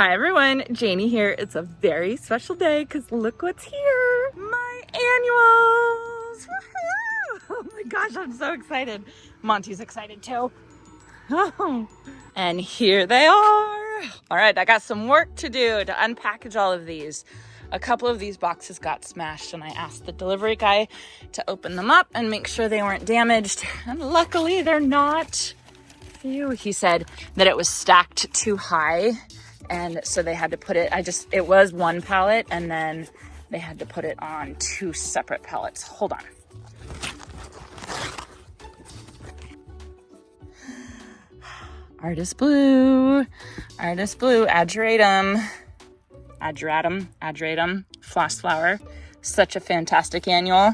Hi everyone, Janie here. It's a very special day because look what's here. My annuals! Woohoo! Oh my gosh, I'm so excited. Monty's excited too. And here they are. All right, I got some work to do to unpackage all of these. A couple of these boxes got smashed and I asked the delivery guy to open them up and make sure they weren't damaged. And luckily they're not. Phew. He said that it was stacked too high. And so they had to put it, it was one pallet and then they had to put it on two separate pallets. Hold on. Artist Blue, Ageratum, Floss Flower. Such a fantastic annual.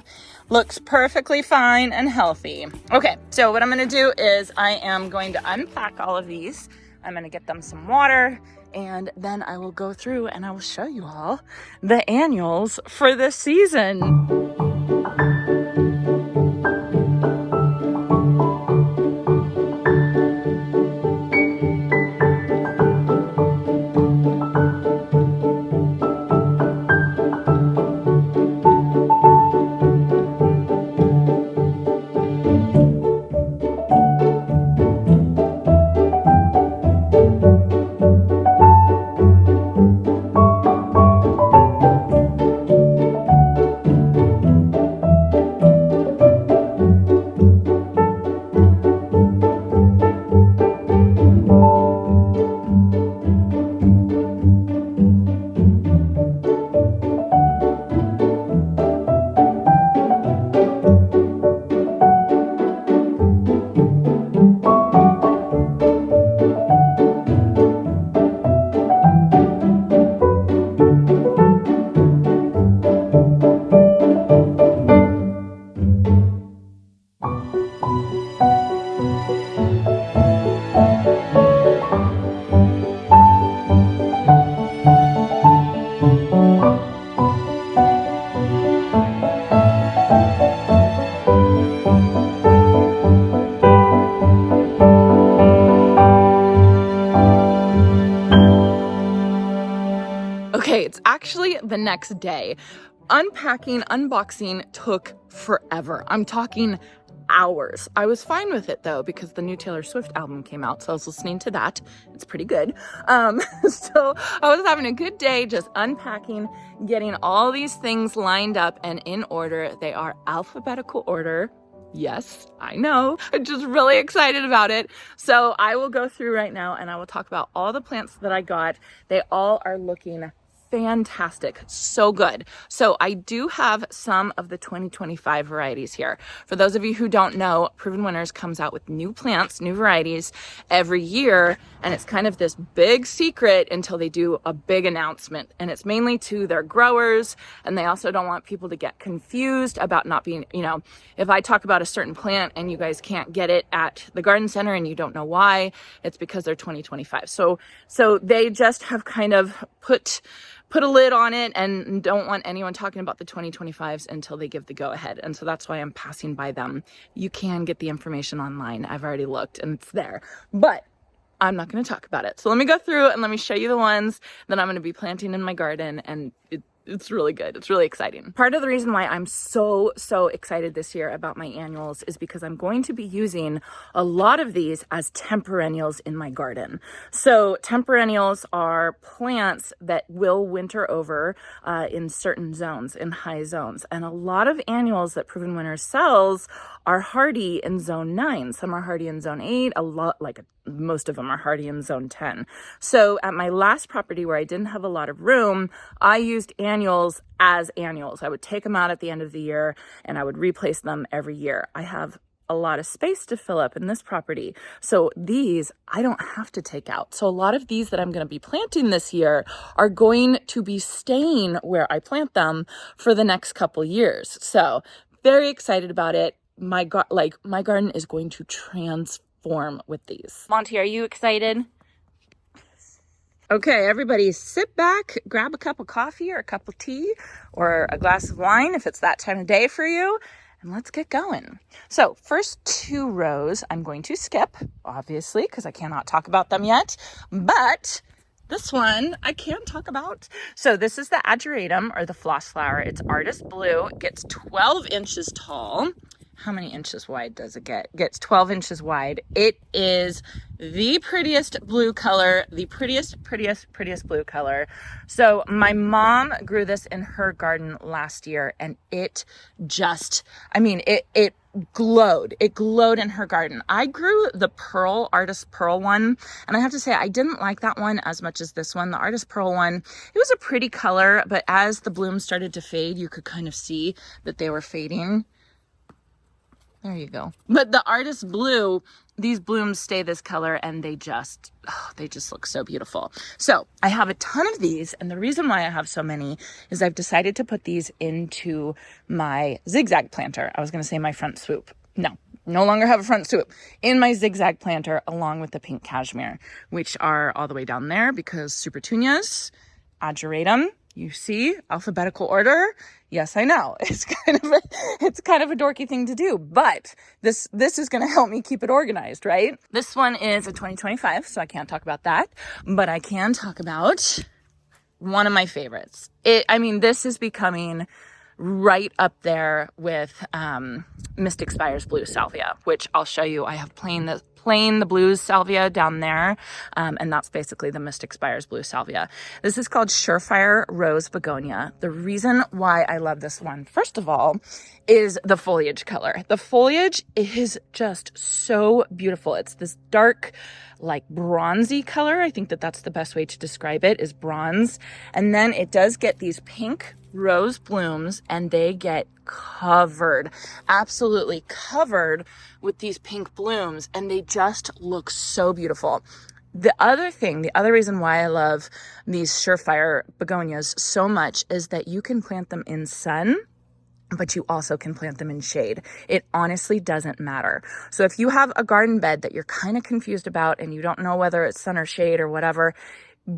Looks perfectly fine and healthy. Okay, so what I'm gonna do is I am going to unpack all of these. I'm gonna get them some water and then I will go through and I will show you all the annuals for this season. Okay, it's actually the next day. Unpacking, unboxing took forever. I'm talking hours. I was fine with it though because the new Taylor Swift album came out, so I was listening to that. It's pretty good. So I was having a good day just unpacking, getting all these things lined up and in order. They are alphabetical order. Yes, I know. I'm just really excited about it. So I will go through right now and I will talk about all the plants that I got. They all are looking fantastic, so good. So I do have some of the 2025 varieties here. For those of you who don't know, Proven Winners comes out with new plants, new varieties every year, and it's kind of this big secret until they do a big announcement. And it's mainly to their growers, and they also don't want people to get confused about not being, if I talk about a certain plant and you guys can't get it at the garden center and you don't know why, it's because they're 2025. So they just have kind of put a lid on it and don't want anyone talking about the 2025s until they give the go ahead. And so that's why I'm passing by them. You can get the information online. I've already looked and it's there, but I'm not going to talk about it. So let me go through and let me show you the ones that I'm going to be planting in my garden, and it's really good. It's really exciting. Part of the reason why I'm so excited this year about my annuals is because I'm going to be using a lot of these as temperennials in my garden. So temperennials are plants that will winter over in certain zones, in high zones. And a lot of annuals that Proven Winners sells are hardy in zone 9. Some are hardy in zone 8, most of them are hardy in zone 10. So at my last property where I didn't have a lot of room, I used annuals as annuals. I would take them out at the end of the year and I would replace them every year. I have a lot of space to fill up in this property. So these I don't have to take out. So a lot of these that I'm going to be planting this year are going to be staying where I plant them for the next couple years. So very excited about it. My garden is going to transform with these. Monty, are you excited? Okay, everybody sit back, grab a cup of coffee or a cup of tea or a glass of wine if it's that time of day for you, and let's get going. So first 2 rows I'm going to skip, obviously, because I cannot talk about them yet, but This one I can talk about. So this is the ageratum, or the floss flower. It's artist blue. It gets 12 inches tall. How many inches wide does it get? It gets 12 inches wide. It is the prettiest blue color, the prettiest blue color. So my mom grew this in her garden last year, and it just, I mean, it glowed. It glowed in her garden. I grew the pearl, artist pearl one, and I have to say I didn't like that one as much as this one. The artist pearl one, it was a pretty color, but as the blooms started to fade, you could kind of see that they were fading. There you go. But the artist blue, these blooms stay this color, and they just look so beautiful. So I have a ton of these, and the reason why I have so many is I've decided to put these into my zigzag planter. I was going to say my front swoop. No longer have a front swoop. In my zigzag planter, along with the pink cashmere, which are all the way down there, because Supertunias, ageratum, you see, alphabetical order. Yes, I know. It's kind of a dorky thing to do, but this is going to help me keep it organized, right? This one is a 2025, so I can't talk about that, but I can talk about one of my favorites. This is becoming right up there with Mystic Spire's blue salvia, which I'll show you. I have plain the blues salvia down there, and that's basically the Mystic Spire's blue salvia. This is called Surefire Rose Begonia. The reason why I love this one, first of all, is the foliage color. The foliage is just so beautiful. It's this dark, like bronzy color. I think that's the best way to describe it, is bronze. And then it does get these pink rose blooms, and they get covered, absolutely covered with these pink blooms, and they just look so beautiful. The other reason why I love these Surefire begonias so much is that you can plant them in sun, but you also can plant them in shade. It honestly doesn't matter. So if you have a garden bed that you're kind of confused about and you don't know whether it's sun or shade or whatever,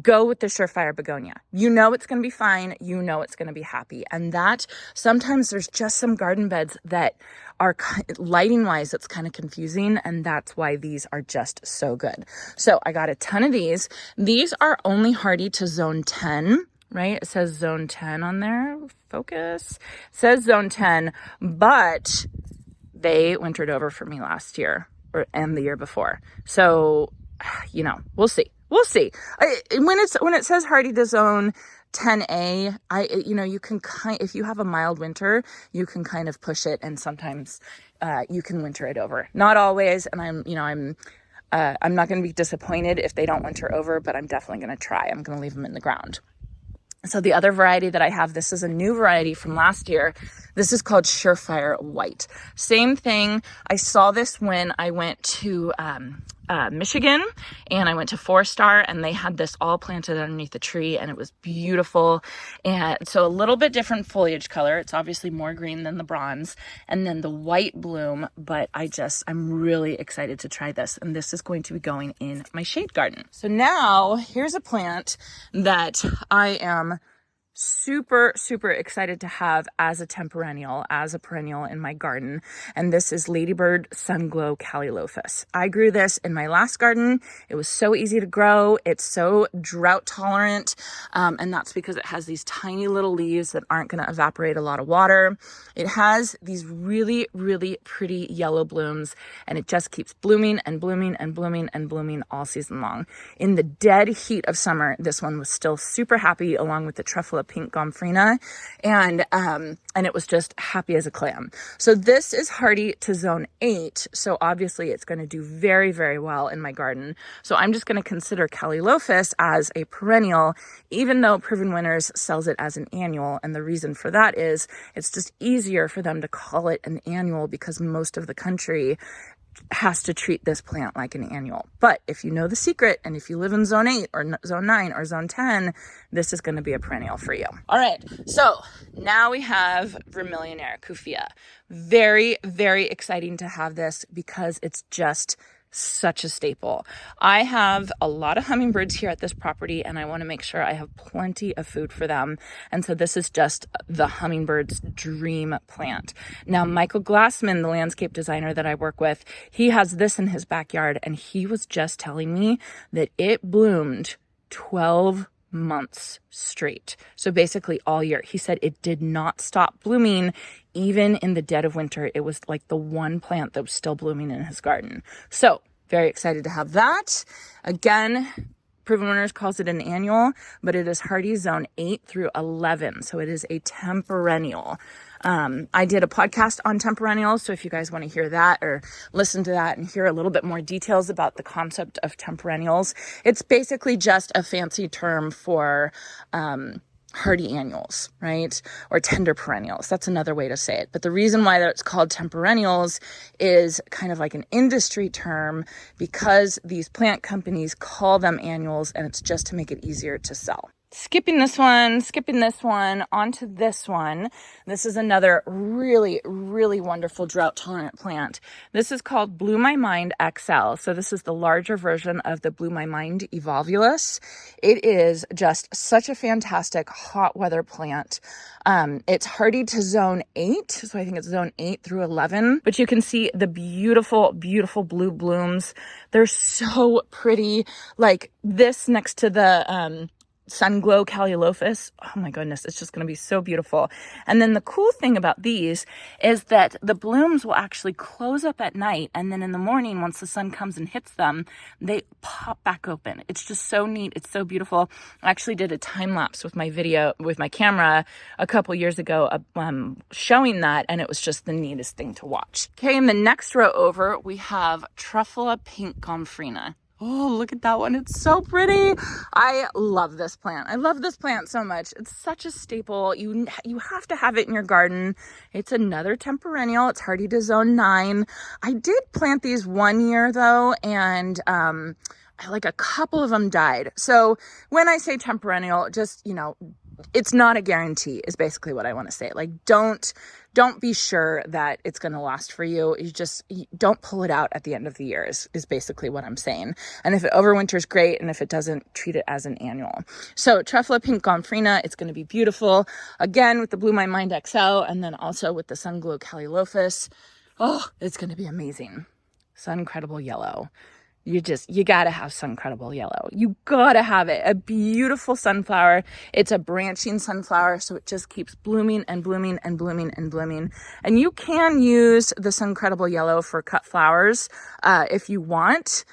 go with the Surefire begonia. You know it's going to be fine. You know it's going to be happy. And that sometimes there's just some garden beds that are lighting wise, it's kind of confusing. And that's why these are just so good. So I got a ton of these. These are only hardy to zone 10, right? It says zone 10 on there. Focus. It says zone 10, but they wintered over for me last year and the year before. So, we'll see. We'll see. When it says hardy to zone 10A, you can if you have a mild winter, you can kind of push it, and sometimes you can winter it over. Not always, and I'm not going to be disappointed if they don't winter over, but I'm definitely going to try. I'm going to leave them in the ground. So the other variety that I have, this is a new variety from last year. This is called Surefire White. Same thing. I saw this when I went to Michigan, and I went to 4-Star, and they had this all planted underneath the tree, and it was beautiful. And so a little bit different foliage color. It's obviously more green than the bronze, and then the white bloom, but I'm really excited to try this, and this is going to be going in my shade garden. So now here's a plant that I am super excited to have as a perennial in my garden, and this is Ladybird Sunglowcus. I grew this in my last garden. It was so easy to grow. It's so drought tolerant, and that's because it has these tiny little leaves that aren't going to evaporate a lot of water. It has these really pretty yellow blooms, and it just keeps blooming and blooming and blooming and blooming all season long. In the dead heat of summer, this one was still super happy, along with the truffula pink gomphrena, and it was just happy as a clam. So this is hardy to zone 8, so obviously it's going to do very well in my garden. So I'm just going to consider Cowlilies as a perennial, even though Proven Winners sells it as an annual, and the reason for that is it's just easier for them to call it an annual because most of the country has to treat this plant like an annual. But if you know the secret, and if you live in zone 8 or zone 9 or zone 10, this is going to be a perennial for you. All right, so now we have Vermillion Kfia. Very exciting to have this because it's just such a staple. I have a lot of hummingbirds here at this property, and I want to make sure I have plenty of food for them. And so this is just the hummingbird's dream plant. Now, Michael Glassman, the landscape designer that I work with, he has this in his backyard, and he was just telling me that it bloomed 12 months straight. So basically all year. He said it did not stop blooming even in the dead of winter. It was like the one plant that was still blooming in his garden. So very excited to have that. Again, Proven Winners calls it an annual, but it is hardy zone 8 through 11. So it is a temperennial. I did a podcast on temperennials, so if you guys want to hear that or listen to that and hear a little bit more details about the concept of temperennials, it's basically just a fancy term for hardy annuals, right? Or tender perennials. That's another way to say it. But the reason why it's called temperennials is kind of like an industry term because these plant companies call them annuals, and it's just to make it easier to sell. Skipping this one, onto this one. This is another really, really wonderful drought tolerant plant. This is called Blew My Mind XL. So this is the larger version of the Blew My Mind Evolvulus. It is just such a fantastic hot weather plant. It's hardy to zone 8. So I think it's zone 8 through 11, but you can see the beautiful, beautiful blue blooms. They're so pretty. Like this next to the, Sunglow Cowlilies. Oh my goodness, it's just going to be so beautiful. And then the cool thing about these is that the blooms will actually close up at night, and then in the morning, once the sun comes and hits them, they pop back open. It's just so neat. It's so beautiful. I actually did a time lapse with my camera a couple years ago, showing that, and it was just the neatest thing to watch. Okay, in the next row over, we have Truffula Pink Gomphrena. Oh, look at that one. It's so pretty. I love this plant. I love this plant so much. It's such a staple. You have to have it in your garden. It's another temperennial. It's hardy to zone 9. I did plant these one year though, and like a couple of them died. So when I say temperennial, just, it's not a guarantee is basically what I want to say. Like, don't be sure that it's going to last for you. You don't pull it out at the end of the year is basically what I'm saying. And if it overwinters, great. And if it doesn't, treat it as an annual. So Truffula Pink Gomphrena, it's going to be beautiful. Again, with the Blew My Mind XL, and then also with the Sunglow Cowlilies. Oh, it's going to be amazing. Suncredible Yellow. You gotta have Suncredible Yellow. You gotta have it. A beautiful sunflower. It's a branching sunflower, so it just keeps blooming and blooming and blooming and blooming. And you can use the Suncredible Yellow for cut flowers if you want.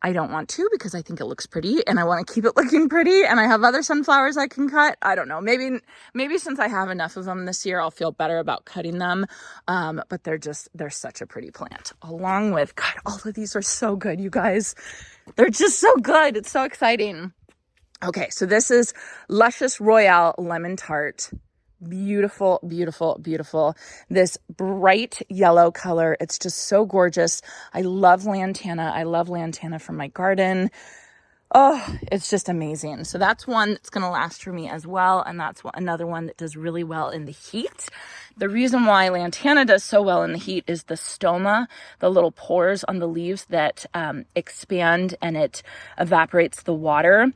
I don't want to because I think it looks pretty and I want to keep it looking pretty, and I have other sunflowers I can cut. I don't know. Maybe since I have enough of them this year, I'll feel better about cutting them. But they're such a pretty plant. Along with, God, all of these are so good, you guys. They're just so good. It's so exciting. Okay, so this is Luscious Royale Lemon Tart. Beautiful, beautiful, beautiful. This bright yellow color. It's just so gorgeous. I love Lantana. I love Lantana from my garden. Oh, it's just amazing. So that's one that's going to last for me as well. And that's another one that does really well in the heat. The reason why Lantana does so well in the heat is the stoma, the little pores on the leaves that expand and it evaporates the water.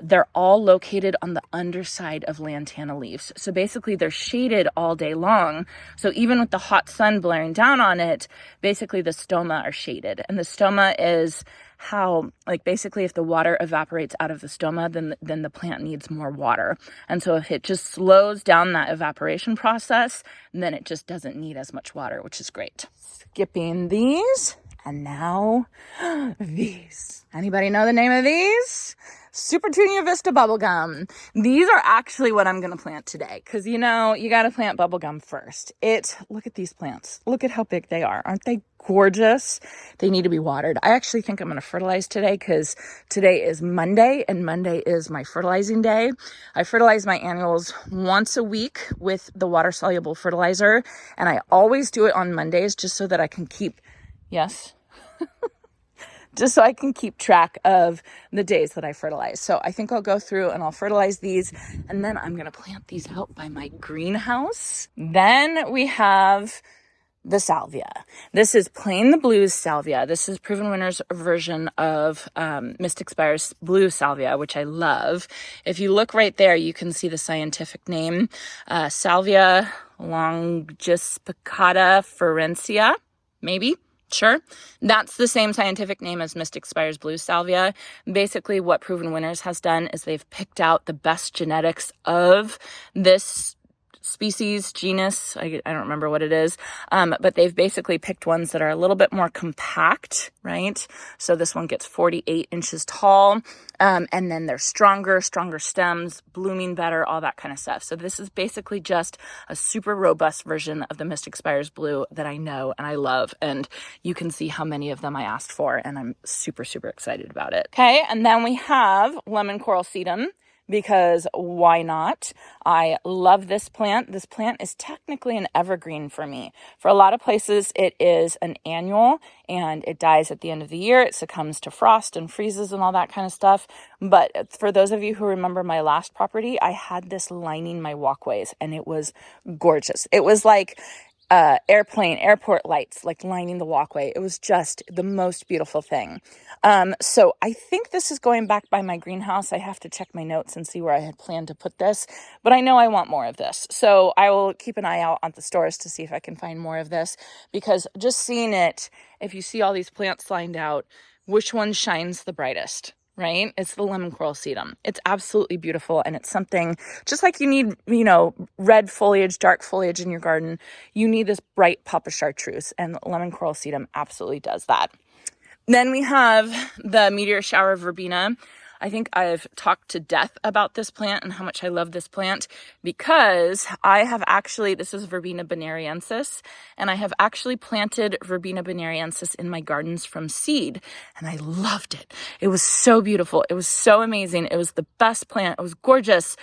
They're all located on the underside of Lantana leaves. So basically they're shaded all day long. So even with the hot sun blaring down on it, basically the stoma are shaded. And the stoma is how, like, basically if the water evaporates out of the stoma, then the plant needs more water. And so if it just slows down that evaporation process, then it just doesn't need as much water, which is great. Skipping these. And now these. Anybody know the name of these? Supertunia Bubblegum Ste Bubblegum. These are actually what I'm going to plant today. Because, you got to plant bubblegum first. Look at these plants. Look at how big they are. Aren't they gorgeous? They need to be watered. I actually think I'm going to fertilize today because today is Monday and Monday is my fertilizing day. I fertilize my annuals once a week with the water-soluble fertilizer. And I always do it on Mondays just so that I can keep... Yes. Just so I can keep track of the days that I fertilize. So I think I'll go through and I'll fertilize these, and then I'm going to plant these out by my greenhouse. Then we have the Salvia. This is Plain the Blues Salvia. This is Proven Winner's version of Mystic Spire's Blue Salvia, which I love. If you look right there, you can see the scientific name, Salvia longispicata ferencia, maybe. culture. That's the same scientific name as Mystic Spire's blue salvia. Basically, what Proven Winners has done is they've picked out the best genetics of this species, genus, I don't remember what it is, but they've basically picked ones that are a little bit more compact, right? So this one gets 48 inches tall, and then they're stronger stems, blooming better, all that kind of stuff. So this is basically just a super robust version of the Mystic Spires Blue that I know and I love, and you can see how many of them I asked for, and I'm super, super excited about it. Okay, and then we have Lemon Coral Sedum, because why not? I love this plant. This plant is technically an evergreen for me. For a lot of places, it is an annual and it dies at the end of the year. It succumbs to frost and freezes and all that kind of stuff. But for those of you who remember my last property, I had this lining my walkways and it was gorgeous. It was like airport lights, like lining the walkway. It was just the most beautiful thing. So I think this is going back by my greenhouse. I have to check my notes and see where I had planned to put this, but I know I want more of this. So I will keep an eye out on the stores to see if I can find more of this, because just seeing it, if you see all these plants lined out, which one shines the brightest? Right? It's the Lemon Coral Sedum. It's absolutely beautiful. And it's something, just like you need, red foliage, dark foliage in your garden, you need this bright pop of chartreuse. And Lemon Coral Sedum absolutely does that. Then we have the Meteor Shower Verbina. I think I've talked to death about this plant and how much I love this plant, because I have actually, this is Verbena bonariensis, and I have actually planted Verbena bonariensis in my gardens from seed, and I loved it. It was so beautiful. It was so amazing. It was the best plant. It was gorgeous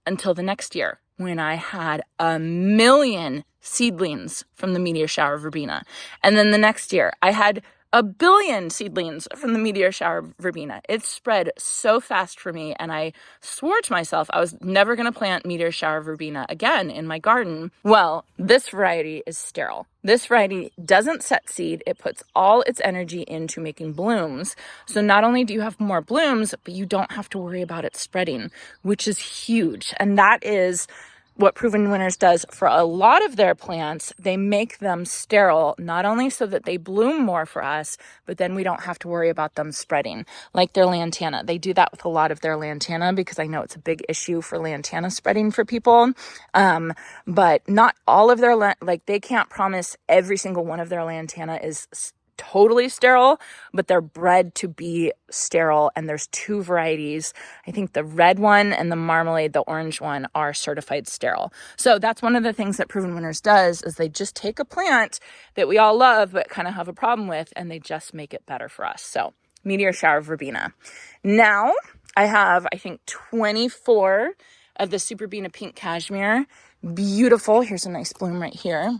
until the next year when I had 1,000,000 seedlings from the Meteor Shower Verbena. And then the next year I had 1,000,000,000 seedlings from the Meteor Shower Verbena. It spread so fast for me, and I swore to myself I was never going to plant Meteor Shower Verbena again in my garden. Well, this variety is sterile. This variety doesn't set seed. It puts all its energy into making blooms. So not only do you have more blooms, but you don't have to worry about it spreading, which is huge. And that is what Proven Winners does for a lot of their plants. They make them sterile, not only so that they bloom more for us, but then we don't have to worry about them spreading, like their lantana. They do that with a lot of their lantana, because I know it's a big issue for lantana spreading for people. But not all of their, they can't promise every single one of their lantana is totally sterile, but they're bred to be sterile. And there's two varieties. I think the red one and the marmalade, the orange one, are certified sterile. So that's one of the things that Proven Winners does, is they just take a plant that we all love but kind of have a problem with, and they just make it better for us. So Meteor Shower Verbena. Now I have, I think, 24 of the Supertunia Pink Cashmere. Beautiful. Here's a nice bloom right here.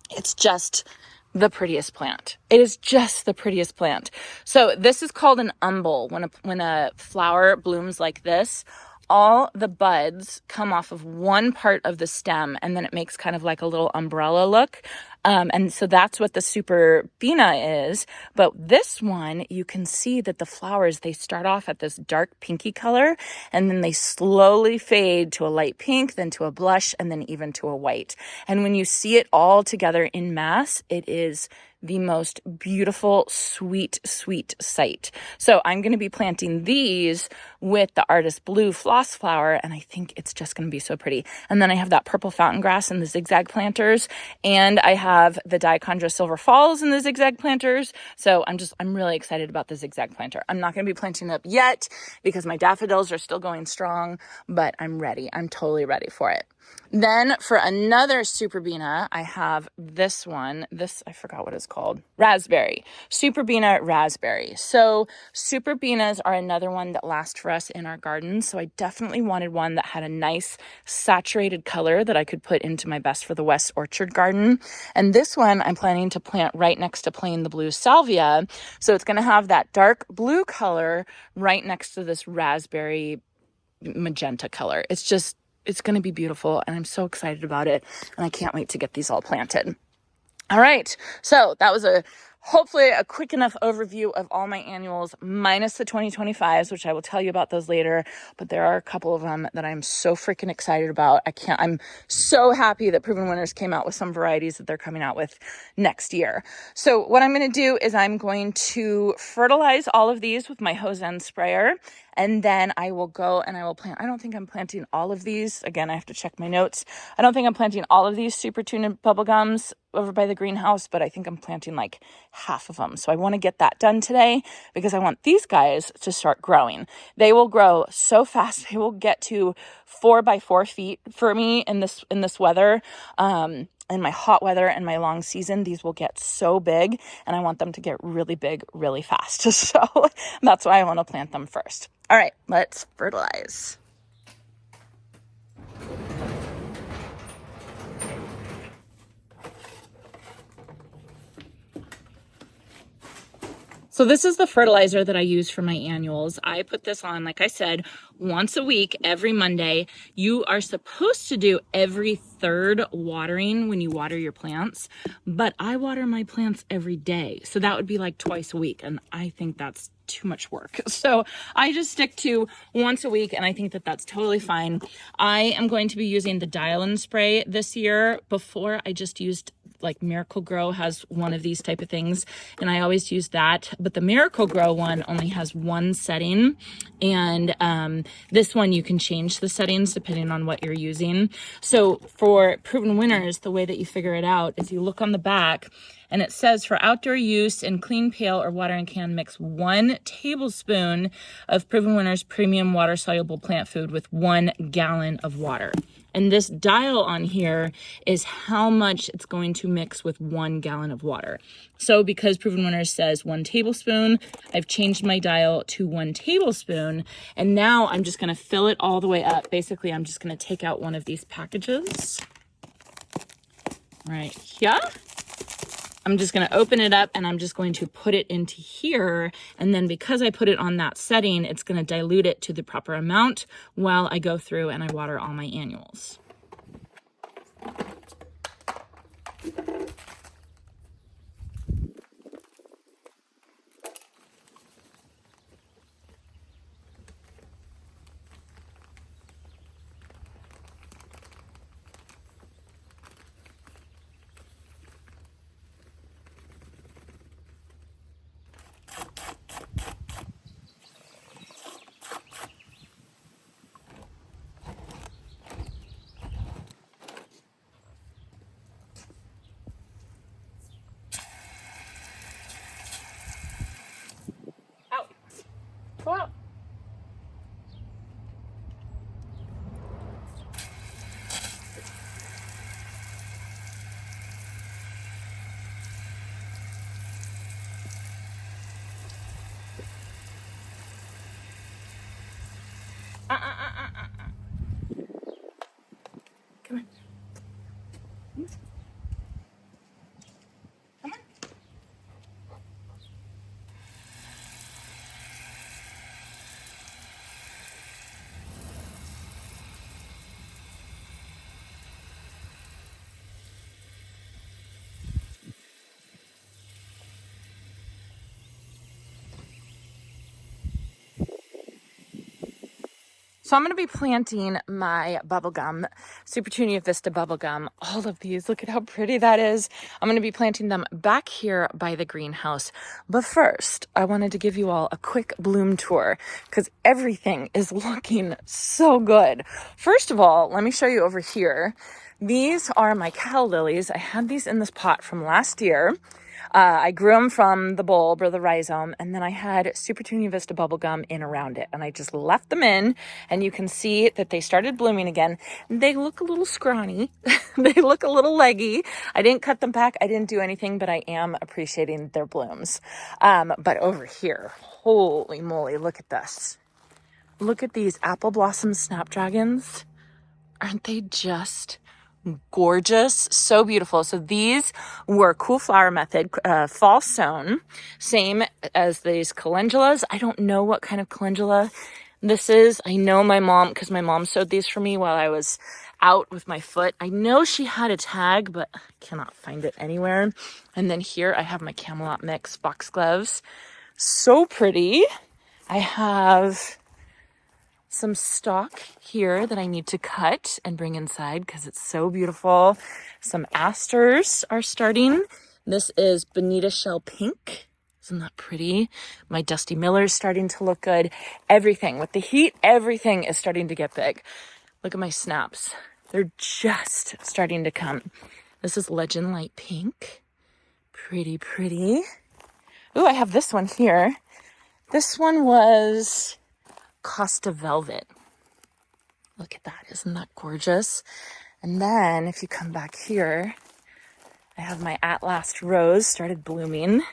It's just the prettiest plant. It is just the prettiest plant. So this is called an umbel. When a flower blooms like this, all the buds come off of one part of the stem, and then it makes kind of like a little umbrella look. And so that's what the Supertunia is. But this one, you can see that the flowers, they start off at this dark pinky color, and then they slowly fade to a light pink, then to a blush, and then even to a white. And when you see it all together in mass, it is the most beautiful, sweet, sweet sight. So I'm going to be planting these with the Artist Blue floss flower, and I think it's just going to be so pretty. And then I have that purple fountain grass in the zigzag planters, and I have the Dichondra Silver Falls in the zigzag planters. So I'm really excited about the zigzag planter. I'm not going to be planting it up yet because my daffodils are still going strong, but I'm ready. I'm totally ready for it. Then for another Supertunia, I have this one. This, I forgot what it's called. Raspberry. Supertunia Raspberry. So Supertunias are another one that last for us in our gardens. So I definitely wanted one that had a nice saturated color that I could put into my Best for the West orchard garden. And this one I'm planning to plant right next to plain the blue salvia. So it's going to have that dark blue color right next to this raspberry magenta color. It's going to be beautiful, and I'm so excited about it, and I can't wait to get these all planted. All right, so that was a hopefully a quick enough overview of all my annuals minus the 2025s, which I will tell you about those later. But there are a couple of them that I'm so freaking excited about. I'm so happy that Proven Winners came out with some varieties that they're coming out with next year. So what I'm going to do is I'm going to fertilize all of these with my hose end sprayer. And then I will go and I will plant. I don't think I'm planting all of these. Again, I have to check my notes. I don't think I'm planting all of these Supertunia Bubblegums over by the greenhouse, but I think I'm planting like half of them. So I want to get that done today because I want these guys to start growing. They will grow so fast. They will get to 4 by 4 feet for me in this weather. In my hot weather and my long season, these will get so big, and I want them to get really big really fast. So that's why I want to plant them first. All right, let's fertilize. So this is the fertilizer that I use for my annuals. I put this on, like I said, once a week, every Monday. You are supposed to do every third watering when you water your plants, but I water my plants every day. So that would be like twice a week. And I think that's too much work. So I just stick to once a week, and I think that that's totally fine. I am going to be using the Dial-In spray this year. Before, I just used like Miracle Grow has one of these type of things, and I always use that. But the Miracle Grow one only has one setting, and this one you can change the settings depending on what you're using. So for Proven Winners, the way that you figure it out is you look on the back, and it says for outdoor use in clean pail or watering can, mix 1 tablespoon of Proven Winners premium water soluble plant food with 1 gallon of water. And this dial on here is how much it's going to mix with 1 gallon of water. So because Proven Winners says 1 tablespoon, I've changed my dial to 1 tablespoon. And now I'm just going to fill it all the way up. Basically, I'm just going to take out one of these packages right here. I'm just going to open it up, and I'm just going to put it into here. And then because I put it on that setting, it's going to dilute it to the proper amount while I go through and I water all my annuals. Go out. Come on. Come on. So I'm going to be planting my bubblegum, Supertunia Vista Bubblegum, all of these. Look at how pretty that is. I'm going to be planting them back here by the greenhouse. But first, I wanted to give you all a quick bloom tour because everything is looking so good. First of all, let me show you over here. These are my Cowlilies. I had these in this pot from last year. I grew them from the bulb or the rhizome, and then I had Supertunia Vista Bubblegum in around it, and I just left them in, and you can see that they started blooming again. They look a little scrawny. They look a little leggy. I didn't cut them back. I didn't do anything, but I am appreciating their blooms. But over here, holy moly, look at this. Look at these apple blossom snapdragons. Aren't they just gorgeous? So beautiful. So these were Cool Flower Method fall sown, same as these calendulas. I don't know what kind of calendula this is. I know my mom, because my mom sewed these for me while I was out with my foot. I know she had a tag, but I cannot find it anywhere. And then here I have my Camelot Mix foxgloves. So pretty. I have some stock here that I need to cut and bring inside because it's so beautiful. Some asters are starting. This is Bonita Shell Pink. Isn't that pretty? My Dusty Miller's starting to look good. Everything, with the heat, everything is starting to get big. Look at my snaps. They're just starting to come. This is Legend Light Pink. Pretty, pretty. Ooh, I have this one here. This one was Costa Velvet. Look at that. Isn't that gorgeous? And then if you come back here, I have my Atlast Rose started blooming.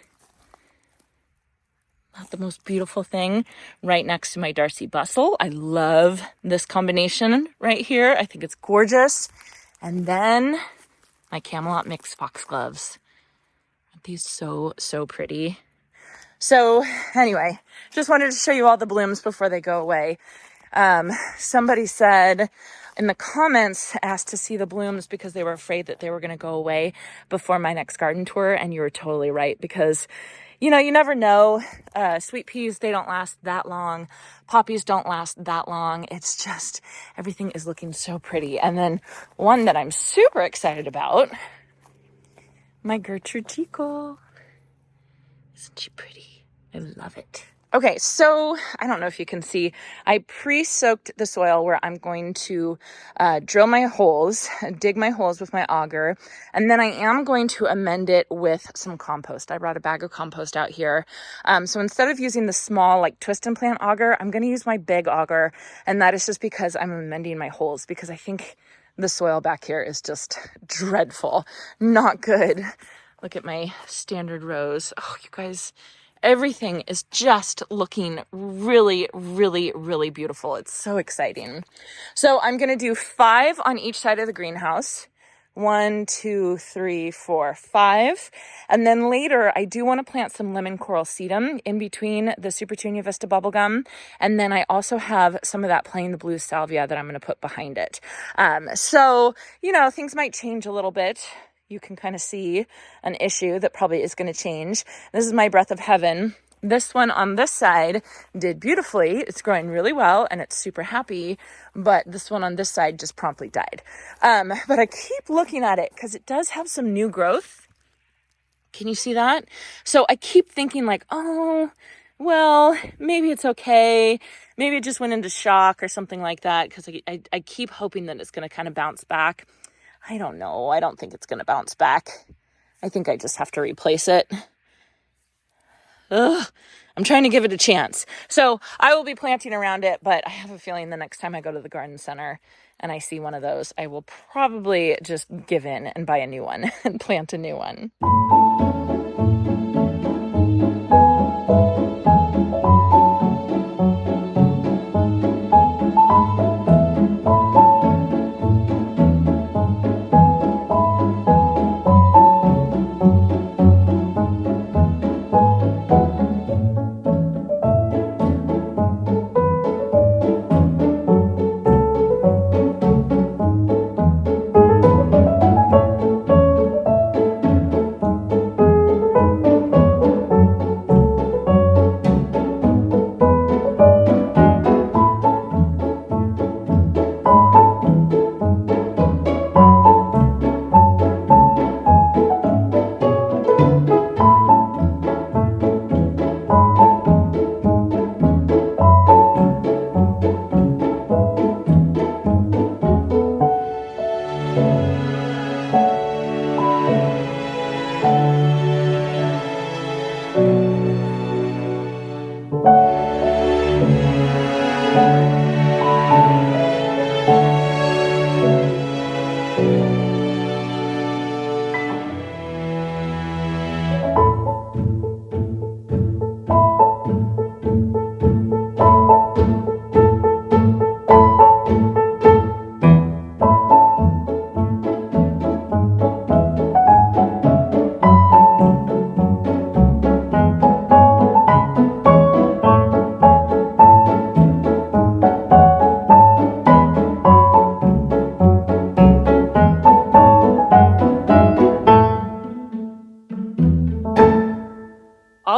Not the most beautiful thing, right next to my Darcy Bustle. I love this combination right here. I think it's gorgeous. And then my Camelot Mix foxgloves. Aren't these so, so pretty? So anyway, just wanted to show you all the blooms before they go away. Somebody said in the comments, asked to see the blooms because they were afraid that they were going to go away before my next garden tour. And you were totally right, because you know, you never know. Sweet peas, they don't last that long. Poppies don't last that long. It's just, everything is looking so pretty. And then one that I'm super excited about, my Gertrude Chico. Isn't she pretty? I love it. Okay, so I don't know if you can see, I pre-soaked the soil where I'm going to drill my holes, dig my holes with my auger, and then I am going to amend it with some compost. I brought a bag of compost out here. So instead of using the small like twist and plant auger, I'm going to use my big auger, and that is just because I'm amending my holes, because I think the soil back here is just dreadful, not good. Look at my standard rose. Oh, you guys, everything is just looking really, really, really beautiful. It's so exciting. So I'm going to do 5 on each side of the greenhouse. 1, 2, 3, 4, 5. And then later, I do want to plant some lemon coral sedum in between the Supertunia Vista Bubblegum. And then I also have some of that plain the blue salvia that I'm going to put behind it. So, you know, things might change a little bit. You can kind of see an issue that probably is going to change. This is my Breath of Heaven. This one on this side did beautifully. It's growing really well and it's super happy. But this one on this side just promptly died. But I keep looking at it because it does have some new growth. Can you see that? So I keep thinking like, oh, well, maybe it's okay. Maybe it just went into shock or something like that, because I keep hoping that it's going to kind of bounce back. I don't know. I don't think it's going to bounce back. I think I just have to replace it. Ugh, I'm trying to give it a chance. So I will be planting around it, but I have a feeling the next time I go to the garden center and I see one of those, I will probably just give in and buy a new one and plant a new one.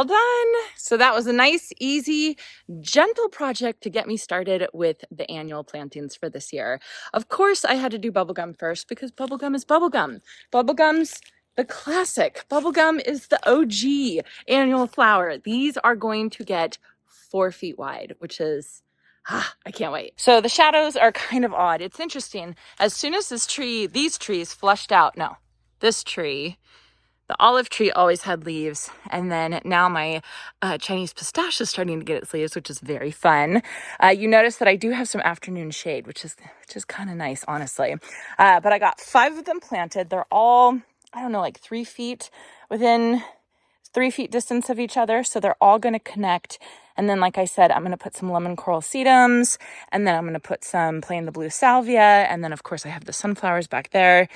all done. So that was a nice, easy, gentle project to get me started with the annual plantings for this year. Of course, I had to do bubblegum first because bubblegum is bubblegum. Bubblegum's the classic. Bubblegum is the OG annual flower. These are going to get 4 feet wide, which is, I can't wait. So the shadows are kind of odd. It's interesting. As soon as these trees flushed out, this tree, the olive tree always had leaves, and then now my Chinese pistache is starting to get its leaves, which is very fun. You notice that I do have some afternoon shade, which is kind of nice, honestly. But I got 5 of them planted. They're all, I don't know, like 3 feet within 3 feet distance of each other, so they're all going to connect. And then, like I said, I'm going to put some lemon coral sedums, and then I'm going to put some plain the blue salvia, and then of course I have the sunflowers back there.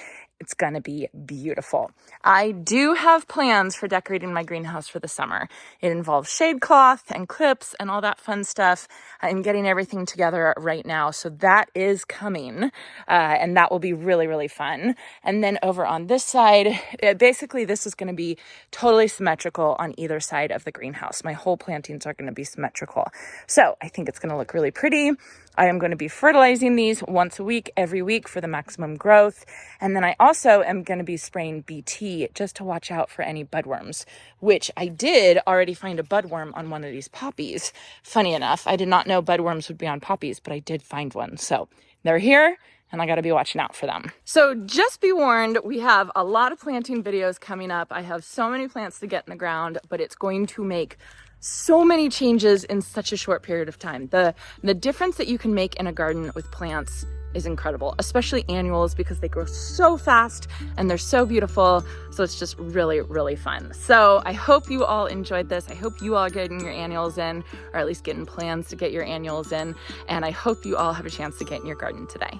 It's going to be beautiful. I do have plans for decorating my greenhouse for the summer. It involves shade cloth and clips and all that fun stuff. I'm getting everything together right now, so that is coming, and that will be really, really fun. And then over on this side, basically this is going to be totally symmetrical on either side of the greenhouse. My whole plantings are going to be symmetrical. So I think it's going to look really pretty. I am going to be fertilizing these once a week, every week for the maximum growth. And then I also am going to be spraying BT just to watch out for any budworms, which I did already find a budworm on one of these poppies. Funny enough, I did not know budworms would be on poppies, but I did find one. So they're here, and I got to be watching out for them. So just be warned, we have a lot of planting videos coming up. I have so many plants to get in the ground, but it's going to make so many changes in such a short period of time. The difference that you can make in a garden with plants is incredible, especially annuals, because they grow so fast and they're so beautiful. So it's just really, really fun. So I hope you all enjoyed this. I hope you all are getting your annuals in, or at least getting plans to get your annuals in. And I hope you all have a chance to get in your garden today.